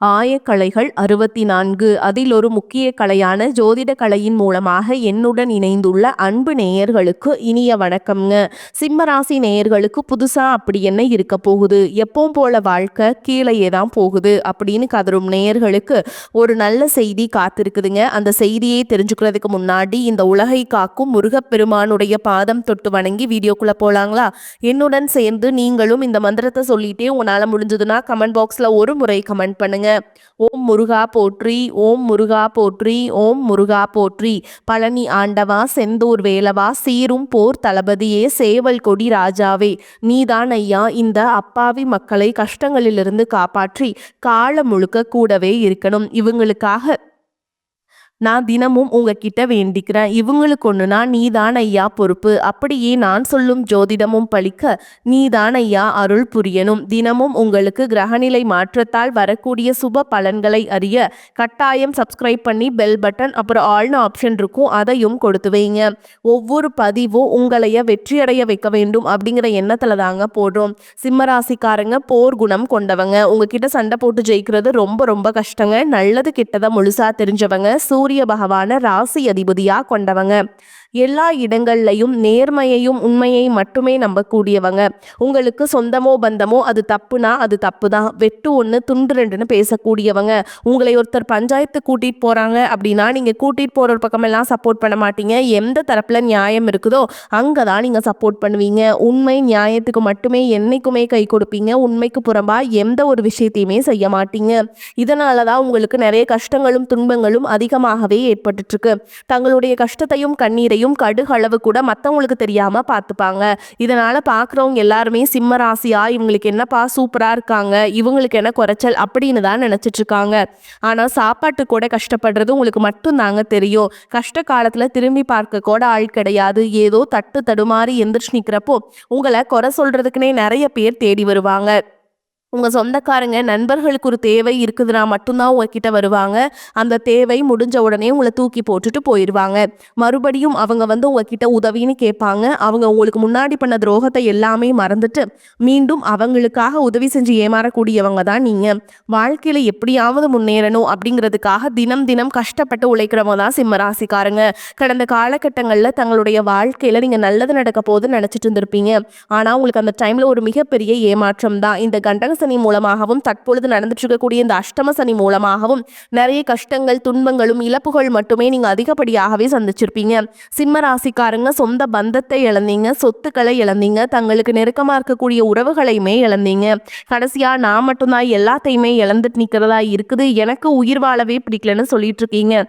ஆயக்கலைகள் 64 அதில் ஒரு முக்கிய கலையான ஜோதிட கலையின் மூலமாக என்னுடன் இணைந்துள்ள அன்பு நேயர்களுக்கு இனிய வணக்கம்ங்க. சிம்மராசி நேயர்களுக்கு புதுசா அப்படி என்ன இருக்க போகுது, எப்பவும் போல வாழ்க்கை கீழேயே தான் போகுது அப்படின்னு கதரும் நேயர்களுக்கு ஒரு நல்ல செய்தி காத்திருக்குதுங்க. அந்த செய்தியை தெரிஞ்சுக்கிறதுக்கு முன்னாடி இந்த உலகை காக்கும் முருகப்பெருமானுடைய பாதம் தொட்டு வணங்கி வீடியோக்குள்ள போலாங்களா? என்னுடன் சேர்ந்து நீங்களும் இந்த மந்திரத்தை சொல்லிட்டே உங்களால முடிஞ்சதுன்னா கமெண்ட் பாக்ஸ்ல ஒரு முறை கமெண்ட் பண்ணுங்க. ஓம் முருகா போற்றி, ஓம் முருகா போற்றி, ஓம் முருகா போற்றி. பழனி ஆண்டவா, செந்தூர் வேலவா, சீரும் போர் தளபதியே, சேவல் கொடி ராஜாவே, நீதான் ஐயா இந்த அப்பாவி மக்களை கஷ்டங்களிலிருந்து காப்பாற்றி காலம் முழுக்க கூடவே இருக்கணும். இவங்களுக்காக நான் தினமும் உங்ககிட்ட வேண்டிக்கிறேன். இவங்களுக்கு ஒண்ணுனா நீதான் ஐயா பொறுப்பு. அப்படியே நான் சொல்லும் ஜோதிடமும் பழிக்க நீதான் ஐயா அருள் புரியணும். தினமும் உங்களுக்கு கிரகநிலை மாற்றத்தால் வரக்கூடிய சுப பலன்களை அறிய கட்டாயம் சப்ஸ்கிரைப் பண்ணி பெல் பட்டன் அப்புறம் ஆல்னு ஆப்ஷன் இருக்கும், அதையும் கொடுத்து வைங்க. ஒவ்வொரு பதிவும் உங்களைய வெற்றியடைய வைக்க வேண்டும் அப்படிங்கிற எண்ணத்துல தாங்க போடுறோம். சிம்மராசிக்காரங்க போர் குணம் கொண்டவங்க. உங்ககிட்ட சண்டை போட்டு ஜெயிக்கிறது ரொம்ப ரொம்ப கஷ்டங்க. நல்லது கெட்டதை முழுசா தெரிஞ்சவங்க. சூரிய பகவான ராசி அதிபதியா கொண்டவங்க. எல்லா இடங்கள்லையும் நேர்மையையும் உண்மையை மட்டுமே நம்பக்கூடியவங்க. உங்களுக்கு சொந்தமோ பந்தமோ அது தப்புனா அது தப்பு தான், வெட்டு ஒன்று துண்டு ரெண்டுன்னு பேசக்கூடியவங்க. உங்களை ஒருத்தர் பஞ்சாயத்து கூட்டிட்டு போறாங்க அப்படின்னா நீங்க கூட்டிட்டு போற பக்கமெல்லாம் சப்போர்ட் பண்ண மாட்டீங்க. எந்த தரப்புல நியாயம் இருக்குதோ அங்கதான் நீங்க சப்போர்ட் பண்ணுவீங்க. உண்மை நியாயத்துக்கு மட்டுமே என்னைக்குமே கை கொடுப்பீங்க. உண்மைக்கு புறம்பா எந்த ஒரு விஷயத்தையுமே செய்ய மாட்டீங்க. இதனாலதான் உங்களுக்கு நிறைய கஷ்டங்களும் துன்பங்களும் அதிகமாகவே ஏற்பட்டு இருக்கு. தங்களுடைய கஷ்டத்தையும் கண்ணீரையும் கடுகளவு கூட மற்றவங்களுக்கு தெரியாம பார்த்துப்பாங்க. இதனால பார்க்குறவங்க எல்லாருமே சிம்ம ராசியா இவங்களுக்கு என்னப்பா சூப்பரா இருக்காங்க, இவங்களுக்கு என்ன குறைச்சல் அப்படின்னு தான் நினைச்சிட்டு இருக்காங்க. ஆனா சாப்பாட்டு கூட கஷ்டப்படுறது உங்களுக்கு மட்டும் தாங்க தெரியும். கஷ்ட காலத்துல திரும்பி பார்க்க கூட ஆள் கிடையாது. ஏதோ தட்டு தடுமாறி எந்திரிச்சு நிக்கிறப்போ உங்களை குறை சொல்றதுக்குன்னே நிறைய பேர் தேடி வருவாங்க. உங்கள் சொந்தக்காரங்க நண்பர்களுக்கு ஒரு தேவை இருக்குதுன்னா மட்டும்தான் உங்ககிட்ட வருவாங்க. அந்த தேவை முடிஞ்ச உடனே உங்களை தூக்கி போட்டுட்டு போயிடுவாங்க. மறுபடியும் அவங்க வந்து உங்ககிட்ட உதவின்னு கேட்பாங்க. அவங்க உங்களுக்கு முன்னாடி பண்ண துரோகத்தை எல்லாமே மறந்துட்டு மீண்டும் அவங்களுக்காக உதவி செஞ்சு ஏமாறக்கூடியவங்க தான் நீங்கள். வாழ்க்கையில் எப்படியாவது முன்னேறணும் அப்படிங்கிறதுக்காக தினம் தினம் கஷ்டப்பட்டு உழைக்கிறவங்க தான் சிம்மராசிக்காரங்க. கடந்த காலகட்டங்களில் தங்களுடைய வாழ்க்கையில் நீங்கள் நல்லது நடக்க போகுதுன்னு நினச்சிட்டு இருந்திருப்பீங்க. ஆனால் உங்களுக்கு அந்த டைமில் ஒரு மிகப்பெரிய ஏமாற்றம் தான். இந்த கண்டக சனி மூலமாகவும் தற்பொழுது நடந்துட்டு இருக்கக்கூடிய இந்த அஷ்டம சனி மூலமாகவும் நிறைய கஷ்டங்கள் துன்பங்களும் இழப்புகள் மட்டுமே நீங்க அதிகப்படியாகவே சந்திச்சிருப்பீங்க. சிம்ம ராசிக்காரங்க சொந்த பந்தத்தை இழந்தீங்க, சொத்துக்களை இழந்தீங்க, தங்களுக்கு நெருக்கமா இருக்கக்கூடிய உறவுகளையுமே இழந்தீங்க. கடைசியா நான் மட்டும்தான் எல்லாத்தையுமே இழந்துட்டு நிக்கிறதா இருக்குது, எனக்கு உயிர் வாழவே பிடிக்கலன்னு சொல்லிட்டு இருக்கீங்க.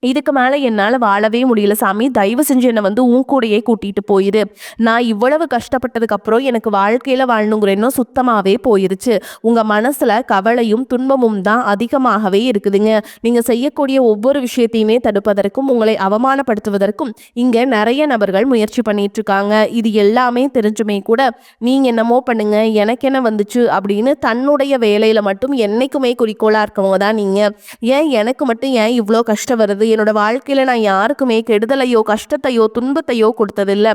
இதுக்கு மேலே என்னால் வாழவே முடியல சாமி, தயவு செஞ்சு என்னை வந்து உன் கூடையே கூட்டிகிட்டு போயிரு. நான் இவ்வளவு கஷ்டப்பட்டதுக்கு அப்புறம் எனக்கு வாழ்க்கையில் வாழணுங்கிற எண்ணம் சுத்தமாகவே போயிருச்சு. உங்கள் மனசில் கவலையும் துன்பமும் தான் அதிகமாகவே இருக்குதுங்க. நீங்கள் செய்யக்கூடிய ஒவ்வொரு விஷயத்தையுமே தடுப்பதற்கும் உங்களை அவமானப்படுத்துவதற்கும் இங்கே நிறைய நபர்கள் முயற்சி பண்ணிட்டு இருக்காங்க. இது எல்லாமே தெரிஞ்சுமே கூட நீங்கள் என்னமோ பண்ணுங்க எனக்கு என்ன வந்துச்சு அப்படின்னு தன்னுடைய வேலையில் மட்டும் என்னைக்குமே குறிக்கோளாக இருக்கவங்க தான் நீங்கள். ஏன் எனக்கு மட்டும் ஏன் இவ்வளோ கஷ்டம் வருது, என்னோட வாழ்க்கையில நான் யாருக்குமே கெடுதலையோ கஷ்டத்தையோ துன்பத்தையோ கொடுத்ததில்லை,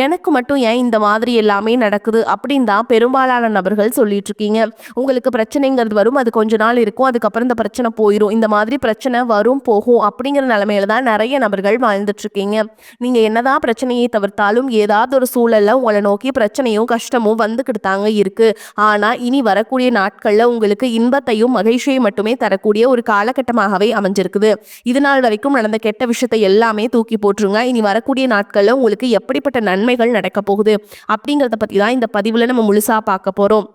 எனக்கு மட்டும் ஏன் இந்த மாதிரி எல்லாமே நடக்குது அப்படின்னு தான் பெரும்பாலான நபர்கள் சொல்லிட்டு இருக்கீங்க. உங்களுக்கு பிரச்சனைங்கிறது வரும், அது கொஞ்ச நாள் இருக்கும், அதுக்கப்புறம் இந்த பிரச்சனை போயிடும். இந்த மாதிரி பிரச்சனை வரும் போகும் அப்படிங்கிற நிலைமையில தான் நிறைய நபர்கள் வாழ்ந்துட்டு இருக்கீங்க. நீங்க என்னதான் பிரச்சனையை தவிர்த்தாலும் ஏதாவது ஒரு சூழல்ல உங்களை நோக்கி பிரச்சனையும் கஷ்டமும் வந்துக்கிட்டு தாங்க இருக்கு. ஆனா இனி வரக்கூடிய நாட்கள்ல உங்களுக்கு இன்பத்தையும் மகிழ்ச்சியை மட்டுமே தரக்கூடிய ஒரு காலகட்டமாகவே அமைஞ்சிருக்குது. இதனால் வரைக்கும் நடந்த கெட்ட விஷயத்தை எல்லாமே தூக்கி போட்டுருங்க. இனி வரக்கூடிய நாட்கள்ல உங்களுக்கு எப்படிப்பட்ட நன்மைகள் நடக்க போகுது அப்படிங்கிறத பத்தி தான் இந்த பதிவுல நம்ம முழுசா பார்க்க போறோம்.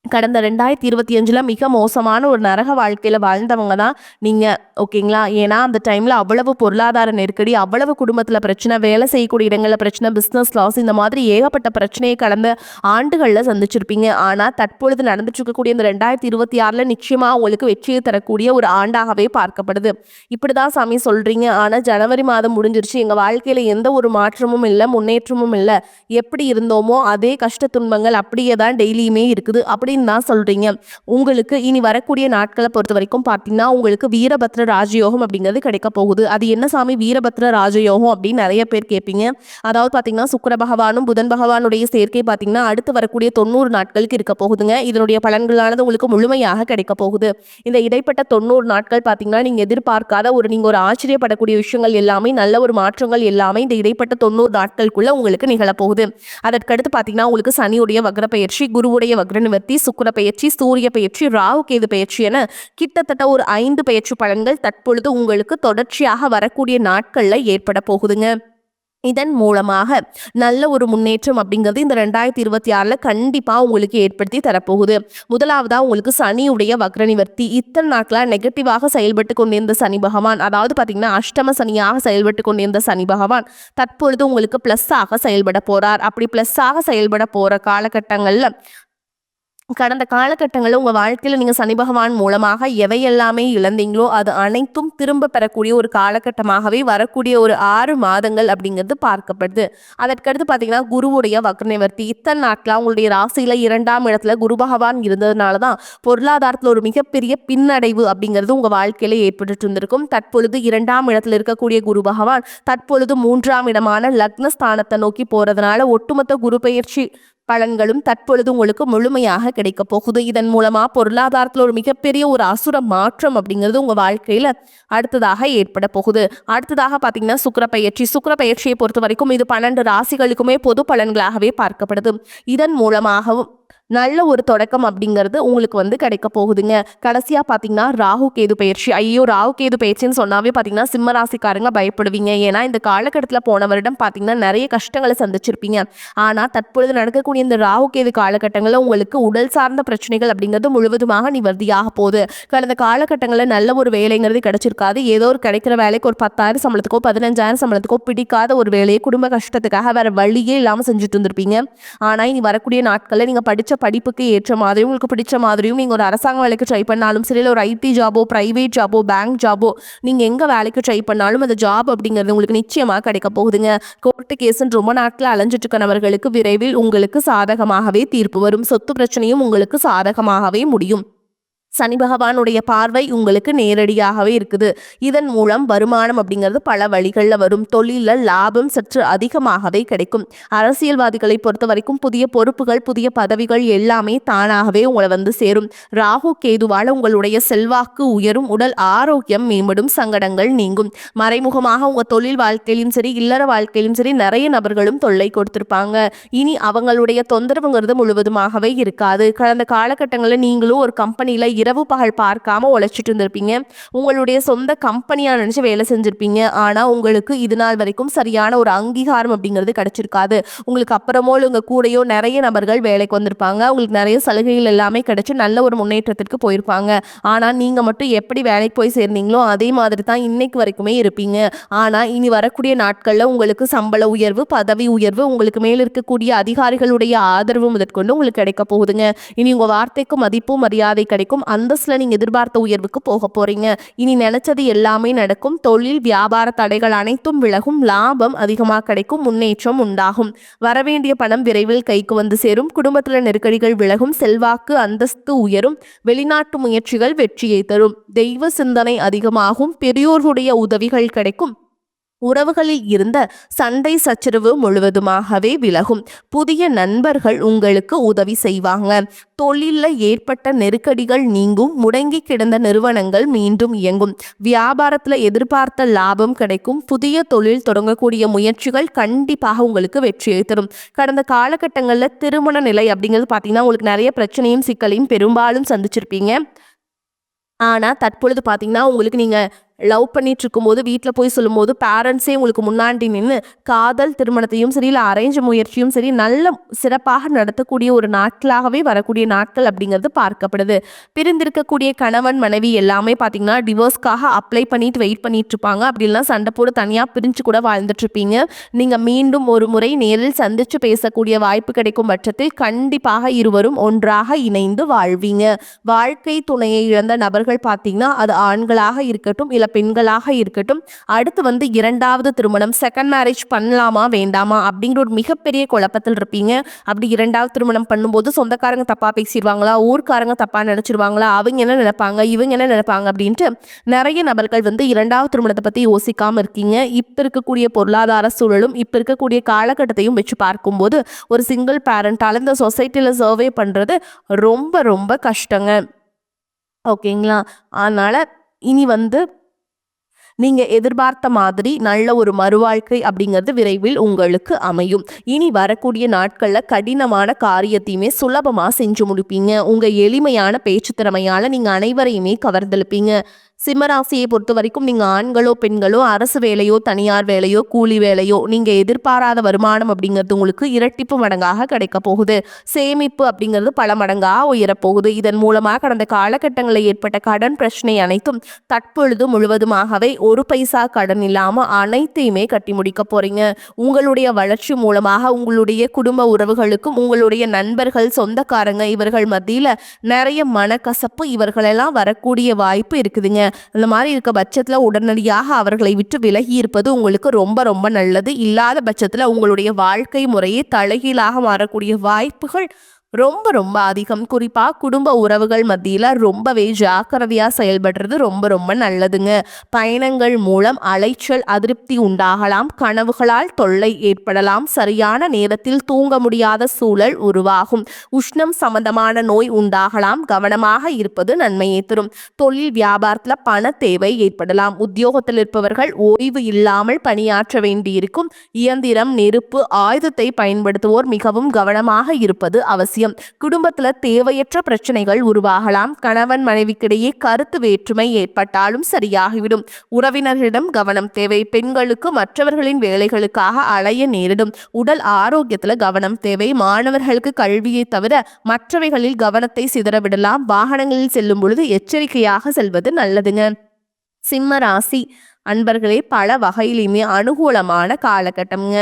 கடந்த 2025 மிக மோசமான ஒரு நரக வாழ்க்கையில் வாழ்ந்தவங்க தான் நீங்கள், ஓகேங்களா? ஏன்னா அந்த டைமில் அவ்வளவு பொருளாதார நெருக்கடி, அவ்வளவு குடும்பத்தில் பிரச்சனை, வேலை செய்யக்கூடிய இடங்களில் பிரச்சனை, பிஸ்னஸ் லாஸ், இந்த மாதிரி ஏகப்பட்ட பிரச்சனையை கடந்த ஆண்டுகளில் சந்திச்சிருப்பீங்க. ஆனால் தற்பொழுது நடந்துட்டு இருக்கக்கூடிய இந்த 2026 நிச்சயமாக உங்களுக்கு வெற்றியை தரக்கூடிய ஒரு ஆண்டாகவே பார்க்கப்படுது. இப்படி தான் சாமி சொல்கிறீங்க, ஆனால் ஜனவரி மாதம் முடிஞ்சிருச்சு, எங்கள் வாழ்க்கையில் எந்த ஒரு மாற்றமும் இல்லை, முன்னேற்றமும் இல்லை, எப்படி இருந்தோமோ அதே கஷ்ட துன்பங்கள் அப்படியே தான் டெய்லியுமே இருக்குது, அப்படி அப்படின்னு தான் சொல்றீங்க. உங்களுக்கு இனி வரக்கூடிய நாட்களை பொறுத்த வரைக்கும் பார்த்தீங்கன்னா உங்களுக்கு வீரபத்ர ராஜயோகம் அப்படிங்கிறது கிடைக்க போகுது. அது என்ன சாமி வீரபத்ர ராஜயோகம் அப்படின்னு நிறைய பேர் கேட்பீங்க. அதாவது பார்த்தீங்கன்னா சுக்கிர பகவானும் புதன் பகவானுடைய சேர்க்கை பார்த்தீங்கன்னா அடுத்து வரக்கூடிய 90 நாட்களுக்கு இருக்க போகுதுங்க. இதனுடைய பலன்களானது உங்களுக்கு முழுமையாக கிடைக்க போகுது. இந்த இடைப்பட்ட 90 நாட்கள் பார்த்தீங்கன்னா நீங்க எதிர்பார்க்காத நீங்க ஒரு ஆச்சரியப்படக்கூடிய விஷயங்கள் எல்லாமே நல்ல ஒரு மாற்றங்கள் எல்லாமே இந்த இடைப்பட்ட 90 நாட்களுக்குள்ள உங்களுக்கு நிகழப்போகுது. அதற்கடுத்து பார்த்தீங்கன்னா உங்களுக்கு சனியுடைய வக்ர பயிற்சி, குருவுடைய வக்ர நிவர்த்தி, சுக்கிர பயிற்சி, சூரிய பயிற்சி, ராகு கேது பயிற்சி என கிட்டத்தட்ட ஒரு 5 பயிற்சி பலன்கள் தற்பொழுது உங்களுக்கு தொடர்ச்சியாக வரக்கூடிய நாட்கள்ல ஏற்பட போகுதுங்க. இதன் மூலமாக நல்ல ஒரு முன்னேற்றம் அப்படிங்கிறது இந்த 2026 கண்டிப்பா உங்களுக்கு ஏற்படுத்தி தரப்போகுது. முதலாவதா உங்களுக்கு சனியுடைய வக்ர நிவர்த்தி. இத்தனை நாட்களா நெகட்டிவாக செயல்பட்டு கொண்டிருந்த சனி பகவான், அதாவது பார்த்தீங்கன்னா அஷ்டம சனியாக செயல்பட்டு கொண்டிருந்த சனி பகவான் தற்பொழுது உங்களுக்கு பிளஸ் ஆக செயல்பட போறார். அப்படி பிளஸ் ஆக செயல்பட போற காலகட்டங்கள்ல கடந்த காலகட்டங்களில் உங்கள் வாழ்க்கையில் நீங்கள் சனி பகவான் மூலமாக எவையெல்லாமே இழந்தீங்களோ அது அனைத்தும் திரும்ப பெறக்கூடிய ஒரு காலகட்டமாகவே வரக்கூடிய ஒரு 6 மாதங்கள் அப்படிங்கிறது பார்க்கப்படுது. அதற்கடுத்து பார்த்தீங்கன்னா குருவுடைய வக்ர நிவர்த்தி. இத்தனை நாட்களாக உங்களுடைய ராசியில் 2ஆம் இடத்துல குரு பகவான் இருந்ததுனால தான் பொருளாதாரத்தில் ஒரு மிகப்பெரிய பின்னடைவு அப்படிங்கிறது உங்கள் வாழ்க்கையில் ஏற்பட்டு இருந்திருக்கும். தற்பொழுது 2ஆம் இடத்துல இருக்கக்கூடிய குரு பகவான் தற்பொழுது 3ஆம் இடமான லக்னஸ்தானத்தை நோக்கி போகிறதுனால ஒட்டுமொத்த குரு பயிற்சி பலன்களும் தற்பொழுது உங்களுக்கு முழுமையாக கிடைக்க போகுது. இதன் மூலமா பொருளாதாரத்தில் ஒரு மிகப்பெரிய ஒரு அசுர மாற்றம் அப்படிங்கிறது உங்க வாழ்க்கையில அடுத்ததாக ஏற்பட போகுது. அடுத்ததாக பாத்தீங்கன்னா சுக்கிர பயிற்சி. சுக்கிர பயிற்சியை பொறுத்த வரைக்கும் இது 12 ராசிகளுக்குமே பொது பலன்களாகவே பார்க்கப்படுது. இதன் மூலமாகவும் நல்ல ஒரு தொடக்கம் அப்படிங்கிறது உங்களுக்கு கிடைக்க போகுதுங்க. கடைசியா பாத்தீங்கன்னா ராகு கேது பயிற்சி. ஐயோ ராகு கேது பயிற்சின்னு சொன்னாவே பாத்தீங்கன்னா சிம்ம ராசிக்காரங்க பயப்படுவீங்க. ஏன்னா இந்த காலகட்டத்தில் போன வருடம் பாத்தீங்கன்னா நிறைய கஷ்டங்களை சந்திச்சிருப்பீங்க. ஆனா தற்பொழுது நடக்கக்கூடிய இந்த ராகு கேது காலகட்டங்களில் உங்களுக்கு உடல் சார்ந்த பிரச்சனைகள் அப்படிங்கிறது முழுவதுமாக நிவர்த்தியாக போகுது. கடந்த காலகட்டங்களில் நல்ல ஒரு வேலைங்கிறது கிடைச்சிருக்காது. ஏதோ ஒரு கிடைக்கிற வேலைக்கு ஒரு 10,000 சம்பளத்துக்கோ 15,000 சம்பளத்துக்கோ பிடிக்காத ஒரு வேலையை குடும்ப கஷ்டத்துக்காக வேற வழியே இல்லாமல் செஞ்சுட்டு இருந்திருப்பீங்க. ஆனா இனி வரக்கூடிய நாட்களில் நீங்க படிச்ச படிப்புக்கு ஏற்ற மாதிரியும் உங்களுக்கு பிடிச்ச மாதிரியும் நீங்கள் ஒரு அரசாங்க வேலைக்கு ட்ரை பண்ணாலும் சரி, இல்லை ஒரு ஐடி ஜாபோ பிரைவேட் ஜாபோ பேங்க் ஜாபோ நீங்கள் எங்கே வேலைக்கு ட்ரை பண்ணாலும் அந்த ஜாப் அப்படிங்கிறது உங்களுக்கு நிச்சயமாக கிடைக்க போகுதுங்க. கோர்ட்டு கேஸுன்னு ரொம்ப நாட்கள் அலைஞ்சிட்டு இருக்கிறவர்களுக்கு விரைவில் உங்களுக்கு சாதகமாகவே தீர்ப்பு வரும். சொத்து பிரச்சனையும் உங்களுக்கு சாதகமாகவே முடியும். சனி பகவானுடைய பார்வை உங்களுக்கு நேரடியாகவே இருக்குது. இதன் மூலம் வருமானம் அப்படிங்கிறது பல வழிகளில் வரும். தொழிலில் லாபம் சற்று அதிகமாகவே கிடைக்கும். அரசியல்வாதிகளை பொறுத்த வரைக்கும் புதிய பொறுப்புகள் புதிய பதவிகள் எல்லாமே தானாகவே உங்களை சேரும். ராகு கேதுவால் உங்களுடைய செல்வாக்கு உயரும். உடல் ஆரோக்கியம் மேம்படும். சங்கடங்கள் நீங்கும். மறைமுகமாக உங்கள் தொழில் வாழ்க்கையிலும் சரி இல்லற வாழ்க்கையிலும் சரி நிறைய நபர்களும் தொல்லை கொடுத்திருப்பாங்க. இனி அவங்களுடைய தொந்தரவுங்கிறது முழுவதுமாகவே இருக்காது. கடந்த காலகட்டங்களில் நீங்களும் ஒரு கம்பெனியில் இரவு பகல் பார்க்காம உழைச்சிட்டு இருந்திருப்பீங்க. உங்களுடைய சொந்த கம்பெனியா நினைச்சு வேலை செஞ்சிருப்பீங்க. ஆனா உங்களுக்கு இது நாள் வரைக்கும் சரியான ஒரு அங்கீகாரம் அப்படிங்கிறது கிடைச்சிருக்காது. உங்களுக்கு அப்புறமோ உங்க கூடயோ நிறைய நபர்கள் வேலைக்கு வந்திருப்பாங்க. உங்களுக்கு நிறைய சலுகைகள் எல்லாமே கிடைச்சு நல்ல ஒரு முன்னேற்றத்திற்கு போயிருப்பாங்க. ஆனா நீங்க மட்டும் எப்படி வேலைக்கு போய் சேர்ந்தீங்களோ அதே மாதிரி தான் இன்னைக்கு வரைக்குமே இருப்பீங்க. ஆனா இனி வரக்கூடிய நாட்கள்ல உங்களுக்கு சம்பள உயர்வு பதவி உயர்வு உங்களுக்கு மேல இருக்கக்கூடிய அதிகாரிகளுடைய ஆதரவு முதற்கொண்டு உங்களுக்கு கிடைக்க போகுதுங்க. இனி உங்க வார்த்தைக்கு மதிப்பு மரியாதை கிடைக்கும். அந்தஸ்துல நீங்க எதிர்பார்த்த உயர்வுக்கு போக போறீங்க. இனி நினைச்சது எல்லாமே நடக்கும். தொழில் வியாபார தடைகள் அனைத்தும் விலகும். லாபம் அதிகமாக கிடைக்கும். முன்னேற்றம் உண்டாகும். வரவேண்டிய பணம் விரைவில் கைக்கு வந்து சேரும். குடும்பத்துல நெருக்கடிகள் விலகும். செல்வாக்கு அந்தஸ்து உயரும். வெளிநாட்டு முயற்சிகள் வெற்றியை தரும். தெய்வ சிந்தனை அதிகமாகும். பெரியோர்களுடைய உதவிகள் கிடைக்கும். உறவுகளில் இருந்த சண்டை சச்சரவு முழுவதுமாகவே விலகும். புதிய நண்பர்கள் உங்களுக்கு உதவி செய்வாங்க. தொழிலில் ஏற்பட்ட நெருக்கடிகள் நீங்கும். முடங்கி கிடந்த நிறுவனங்கள் மீண்டும் இயங்கும். வியாபாரத்தில் எதிர்பார்த்த லாபம் கிடைக்கும். புதிய தொழில் தொடங்கக்கூடிய முயற்சிகள் கண்டிப்பாக உங்களுக்கு வெற்றியை தரும். கடந்த காலகட்டங்களில் திருமண நிலை அப்படிங்கிறது பார்த்தீங்கன்னா உங்களுக்கு நிறைய பிரச்சனையும் சிக்கலையும் பெரும்பாலும் சந்திச்சிருப்பீங்க. ஆனால் தற்பொழுது பார்த்தீங்கன்னா உங்களுக்கு நீங்கள் லவ் பண்ணிட்டு இருக்கும்போது வீட்டில் போய் சொல்லும்போது பேரண்ட்ஸே உங்களுக்கு முன்னாடி நின்று காதல் திருமணத்தையும் சரி இல்லை அரேஞ்ச் முயற்சியும் சரி நல்ல சிறப்பாக நடத்தக்கூடிய ஒரு நாட்களாகவே வரக்கூடிய நாட்கள் அப்படிங்கிறது பார்க்கப்படுது. பிரிந்திருக்கக்கூடிய கணவன் மனைவி எல்லாமே பார்த்தீங்கன்னா டிவோர்ஸ்க்காக அப்ளை பண்ணிட்டு வெயிட் பண்ணிட்டு இருப்பாங்க. அப்படி இல்லைனா சண்டை போட்டு தனியாக பிரிஞ்சு கூட வாழ்ந்துட்டு இருப்பீங்க. நீங்கள் மீண்டும் ஒரு முறை நேரில் சந்திச்சு பேசக்கூடிய வாய்ப்பு கிடைக்கும் பட்சத்தில் கண்டிப்பாக இருவரும் ஒன்றாக இணைந்து வாழ்வீங்க. வாழ்க்கை துணையை இழந்த நபர்கள் பார்த்தீங்கன்னா அது ஆண்களாக இருக்கட்டும் இல்லை உள்ள பெண்களாக இருக்கட்டும், அடுத்து வந்து 2வது திருமணம், செகண்ட் மேரேஜ் பண்ணலாமா வேண்டாமா அப்படிங்கிற ஒரு மிகப்பெரிய குழப்பத்தில் இருப்பீங்க. அப்படி 2வது திருமணம் பண்ணும்போது சொந்தக்காரங்க தப்பா பேசிடுவாங்களா, ஊர்க்காரங்க தப்பா நினைச்சிருவாங்களா, அவங்க என்ன நினைப்பாங்க, இவங்க என்ன நினைப்பாங்க அப்படின்ட்டு நிறைய நபர்கள் வந்து 2வது திருமணத்தை பத்தி யோசிக்காம இருக்கீங்க. இப்ப இருக்கக்கூடிய பொருளாதார சூழலும் இப்ப இருக்கக்கூடிய காலகட்டத்தையும் வச்சு பார்க்கும்போது ஒரு சிங்கிள் பேரண்டால இந்த சொசைட்டில சர்வே பண்றது ரொம்ப ரொம்ப கஷ்டங்க. ஓகேங்களா? அதனால இனி வந்து நீங்க எதிர்பார்த்த மாதிரி நல்ல ஒரு மறுவாழ்க்கை அப்படிங்கிறது விரைவில் உங்களுக்கு அமையும். இனி வரக்கூடிய நாட்கள்ல கடினமான காரியத்தையுமே சுலபமா செஞ்சு முடிப்பீங்க. உங்க எளிமையான பேச்சு திறமையால நீங்க அனைவரையுமே கவர்ந்தெழுப்பீங்க. சிம்மராசியை பொறுத்த வரைக்கும் நீங்க ஆண்களோ பெண்களோ அரசு வேலையோ தனியார் வேலையோ கூலி வேலையோ நீங்க எதிர்பாராத வருமானம் அப்படிங்கிறது உங்களுக்கு இரட்டிப்பு மடங்காக கிடைக்க போகுது. சேமிப்பு அப்படிங்கிறது பல மடங்காக உயரப்போகுது. இதன் மூலமாக கடந்த காலகட்டங்களில் ஏற்பட்ட கடன் பிரச்சனை அனைத்தும் தற்பொழுது முழுவதுமாகவே ஒரு பைசா கடன் இல்லாம அனைத்தையுமே கட்டி முடிக்க போறீங்க. உங்களுடைய வளர்ச்சி மூலமாக உங்களுடைய குடும்ப உறவுகளுக்கும் உங்களுடைய நண்பர்கள் சொந்தக்காரங்க இவர்கள் மத்தியில நிறைய மனக்கசப்பு இவர்களெல்லாம் வரக்கூடிய வாய்ப்பு இருக்குதுங்க. இந்த மாதிரி இருக்க பட்சத்துல உடனடியாக அவர்களை விட்டு விலகி இருப்பது உங்களுக்கு ரொம்ப ரொம்ப நல்லது. இல்லாத பட்சத்துல உங்களுடைய வாழ்க்கை முறையே தலைகீழாக மாறக்கூடிய வாய்ப்புகள் ரொம்ப ரொம்ப அதிகம். குறிப்பா குடும்ப உறவுகள் மத்தியில ரொம்பவே ஜாக்கிரதையா செயல்படுறது ரொம்ப ரொம்ப நல்லதுங்க. பயணங்கள் மூலம் அலைச்சல் அதிருப்தி உண்டாகலாம். கனவுகளால் தொல்லை ஏற்படலாம். சரியான நேரத்தில் தூங்க முடியாத சூழல் உருவாகும். உஷ்ணம் சம்பந்தமான நோய் உண்டாகலாம். கவனமாக இருப்பது நன்மையை தரும். தொழில் வியாபாரத்துல பண தேவை ஏற்படலாம். உத்தியோகத்தில் இருப்பவர்கள் ஓய்வு இல்லாமல் பணியாற்ற வேண்டியிருக்கும். இயந்திரம், நெருப்பு, ஆயுதத்தை பயன்படுத்துவோர் மிகவும் கவனமாக இருப்பது அவசியம். குடும்பத்துல தேவையற்ற பிரச்சனைகள் உருவாகலாம். கணவன் மனைவிக்கிடையே கருத்து வேற்றுமை ஏற்பட்டாலும் சரியாகிவிடும். உறவினர்களிடம் கவனம் தேவை. பெண்களுக்கு மற்றவர்களின் வேலைகளுக்காக அலைய நேரிடும். உடல் ஆரோக்கியத்துல கவனம் தேவை. மாணவர்களுக்கு கல்வியை தவிர மற்றவைகளில் கவனத்தை சிதறவிடலாம். வாகனங்களில் செல்லும் பொழுது எச்சரிக்கையாக செல்வது நல்லதுங்க. சிம்ம ராசி அன்பர்களே, பல வகையிலுமே அனுகூலமான காலகட்டம்ங்க.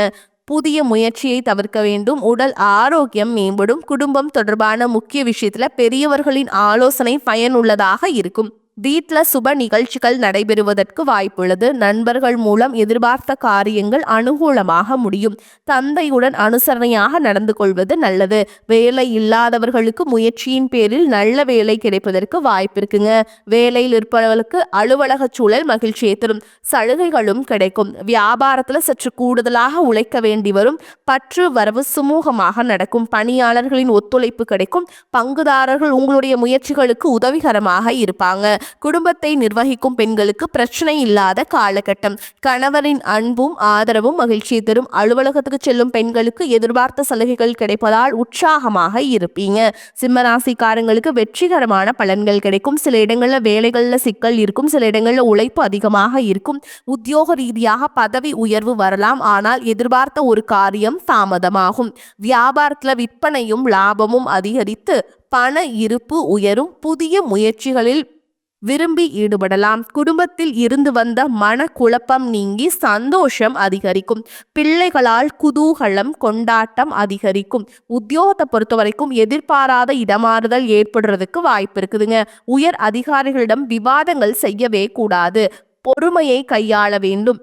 புதிய முயற்சியை தவிர்க்க வேண்டும். உடல் ஆரோக்கியம் மேம்படும். குடும்பம் தொடர்பான முக்கிய விஷயத்துல பெரியவர்களின் ஆலோசனை பயனுள்ளதாக இருக்கும். வீட்ல சுப நிகழ்ச்சிகள் நடைபெறுவதற்கு வாய்ப்புள்ளது. நண்பர்கள் மூலம் எதிர்பார்த்த காரியங்கள் அனுகூலமாக முடியும். தந்தையுடன் அனுசரணையாக நடந்து கொள்வது நல்லது. வேலை இல்லாதவர்களுக்கு முயற்சியின் பேரில் நல்ல வேலை கிடைப்பதற்கு வாய்ப்பு இருக்குங்க. வேலையில் இருப்பவர்களுக்கு அலுவலக சூழல் மகிழ்ச்சியை தரும். சலுகைகளும் கிடைக்கும். வியாபாரத்துல சற்று கூடுதலாக உழைக்க வேண்டி வரும். பற்று வரவு சுமூகமாக நடக்கும். பணியாளர்களின் ஒத்துழைப்பு கிடைக்கும். பங்குதாரர்கள் உங்களுடைய முயற்சிகளுக்கு உதவிகரமாக இருப்பாங்க. குடும்பத்தை நிர்வகிக்கும் பெண்களுக்கு பிரச்சனை இல்லாத காலகட்டம். கணவரின் அன்பும் ஆதரவும் மகிழ்ச்சியை தரும். அலுவலகத்துக்கு செல்லும் பெண்களுக்கு எதிர்பார்த்த சலுகைகள் கிடைப்பதால் உற்சாகமாக இருப்பீங்க. சிம்மராசிக்காரங்களுக்கு வெற்றிகரமான பலன்கள் கிடைக்கும். சில இடங்கள்ல வேலைகள்ல சிக்கல் இருக்கும். சில இடங்கள்ல உழைப்பு அதிகமாக இருக்கும். உத்தியோக ரீதியாக பதவி உயர்வு வரலாம். ஆனால் எதிர்பார்த்த ஒரு காரியம் தாமதமாகும். வியாபாரத்துல விற்பனையும் லாபமும் அதிகரித்து பண இருப்பு உயரும். புதிய முயற்சிகளில் விரும்பி ஈடுபடலாம். குடும்பத்தில் இருந்து வந்த மனக்குழப்பம் நீங்கி சந்தோஷம் அதிகரிக்கும். பிள்ளைகளால் குதூகலம் கொண்டாட்டம் அதிகரிக்கும். உத்தியோகத்தை பொறுத்த வரைக்கும் எதிர்பாராத இடமாறுதல் ஏற்படுறதுக்கு வாய்ப்பு இருக்குதுங்க. உயர் அதிகாரிகளிடம் விவாதங்கள் செய்யவே கூடாது. பொறுமையை கையாள வேண்டும்.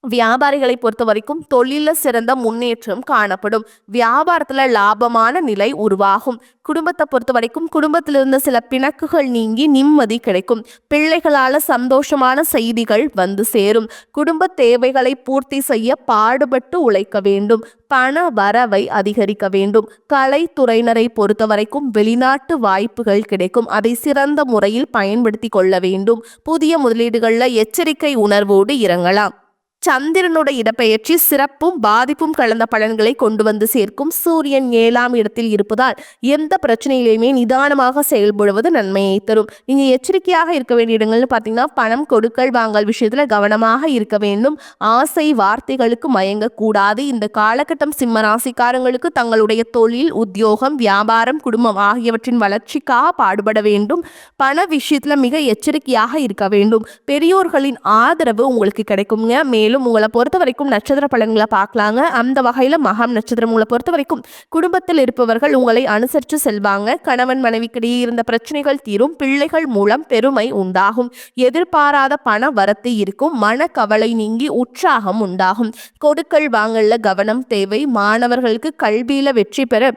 வியாபாரிகளை பொறுத்த வரைக்கும் தொழில சிறந்த முன்னேற்றம் காணப்படும். வியாபாரத்துல லாபமான நிலை உருவாகும். குடும்பத்தை பொறுத்த வரைக்கும் குடும்பத்திலிருந்த சில பிணக்குகள் நீங்கி நிம்மதி கிடைக்கும். பிள்ளைகளால சந்தோஷமான செய்திகள் வந்து சேரும். குடும்ப தேவைகளை பூர்த்தி செய்ய பாடுபட்டு உழைக்க வேண்டும். பண வரவை அதிகரிக்க வேண்டும். கலைத்துறையினரை பொறுத்த வரைக்கும் வெளிநாட்டு வாய்ப்புகள் கிடைக்கும். அதை சிறந்த முறையில் பயன்படுத்தி கொள்ள வேண்டும். புதிய முதலீடுகள்ல எச்சரிக்கை உணர்வோடு இறங்கலாம். சந்திரனோட இடப்பெயர்ச்சி சிறப்பும் பாதிப்பும் கலந்த பலன்களை கொண்டு வந்து சேர்க்கும். சூரியன் 7ஆம் இடத்தில் இருப்பதால் எந்த பிரச்சனையிலையுமே நிதானமாக செயல்படுவது நன்மையை தரும். நீங்க எச்சரிக்கையாக இருக்க வேண்டிய இடங்கள்னு பார்த்தீங்கன்னா பணம் கொடுக்கல் வாங்கல் விஷயத்துல கவனமாக இருக்க வேண்டும். ஆசை வார்த்தைகளுக்கு மயங்கக்கூடாது. இந்த காலகட்டம் சிம்ம ராசிக்காரங்களுக்கு தங்களுடைய தொழில், உத்தியோகம், வியாபாரம், குடும்பம் ஆகியவற்றின் வளர்ச்சிக்காக பாடுபட வேண்டும். பண விஷயத்துல மிக எச்சரிக்கையாக இருக்க வேண்டும். பெரியோர்களின் ஆதரவு உங்களுக்கு கிடைக்குங்க. மேலும் மேலும் உங்களை பொறுத்த வரைக்கும் நட்சத்திர பலன்களை பார்க்கலாங்க. அந்த வகையில மகம் நட்சத்திரம் உங்களை பொறுத்த வரைக்கும் குடும்பத்தில் இருப்பவர்கள் உங்களை அனுசரித்து செல்வாங்க. கணவன் மனைவிக்கிடையே இருந்த பிரச்சனைகள் தீரும். பிள்ளைகள் மூலம் பெருமை உண்டாகும். எதிர்பாராத பண வரத்து இருக்கும். மனக்கவலை நீங்கி உற்சாகம் உண்டாகும். கொடுக்கல் வாங்கல்ல கவனம் தேவை. மாணவர்களுக்கு கல்வியில வெற்றி பெற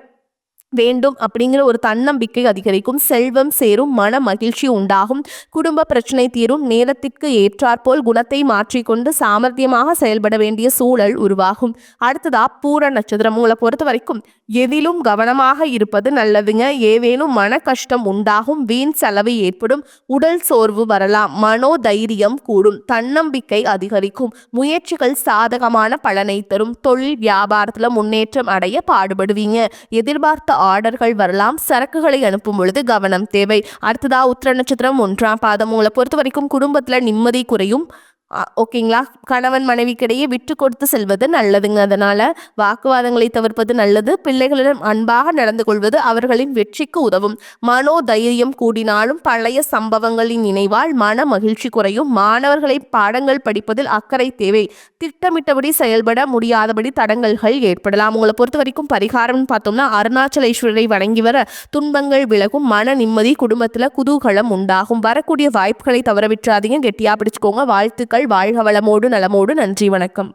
வேண்டும் அப்படிங்கிற ஒரு தன்னம்பிக்கை அதிகரிக்கும். செல்வம் சேரும். மன மகிழ்ச்சி உண்டாகும். குடும்ப பிரச்சனை தீரும். நேரத்திற்கு ஏற்றாற்போல் குணத்தை மாற்றிக்கொண்டு சாமர்த்தியமாக செயல்பட வேண்டிய சூழல் உருவாகும். அடுத்ததா பூர நட்சத்திரம் உங்களை பொறுத்த வரைக்கும் எதிலும் கவனமாக இருப்பது நல்லதுங்க. ஏதேனும் மன கஷ்டம் உண்டாகும். வீண் செலவு ஏற்படும். உடல் சோர்வு வரலாம். மனோதைரியம் கூடும். தன்னம்பிக்கை அதிகரிக்கும். முயற்சிகள் சாதகமான பலனை தரும். தொழில் வியாபாரத்துல முன்னேற்றம் அடைய பாடுபடுவீங்க. எதிர்பார்த்த ஆர்டர்கள் வரலாம். சரக்குகளை அனுப்பும் பொழுது கவனம் தேவை. அடுத்ததா உத்திர நட்சத்திரம் 1ஆம் பாதம் உங்களை பொறுத்த வரைக்கும் குடும்பத்துல நிம்மதி குறையும். ஓகேங்களா. கணவன் மனைவிக்கிடையே விட்டு கொடுத்து செல்வது நல்லதுங்க. அதனால வாக்குவாதங்களை தவிர்ப்பது நல்லது. பிள்ளைகளிடம் அன்பாக நடந்து கொள்வது அவர்களின் வெற்றிக்கு உதவும். மனோதைரியம் கூடினாலும் பழைய சம்பவங்களின் நினைவால் மன மகிழ்ச்சி குறையும். மாணவர்களை பாடங்கள் படிப்பதில் அக்கறை தேவை. திட்டமிட்டபடி செயல்பட முடியாதபடி தடங்கல்கள் ஏற்படலாம். உங்களை பொறுத்த வரைக்கும் பரிகாரம்னு பார்த்தோம்னா அருணாச்சலேஸ்வரரை வணங்கி வர துன்பங்கள் விலகும். மன நிம்மதி. குடும்பத்துல குதூகலம் உண்டாகும். வரக்கூடிய வாய்ப்புகளை தவற விட்டுறாதீங்க. கெட்டியா பிடிச்சுக்கோங்க. வாழ்த்துக்கள். வாழ்க வளமோடு நலமோடு. நன்றி, வணக்கம்.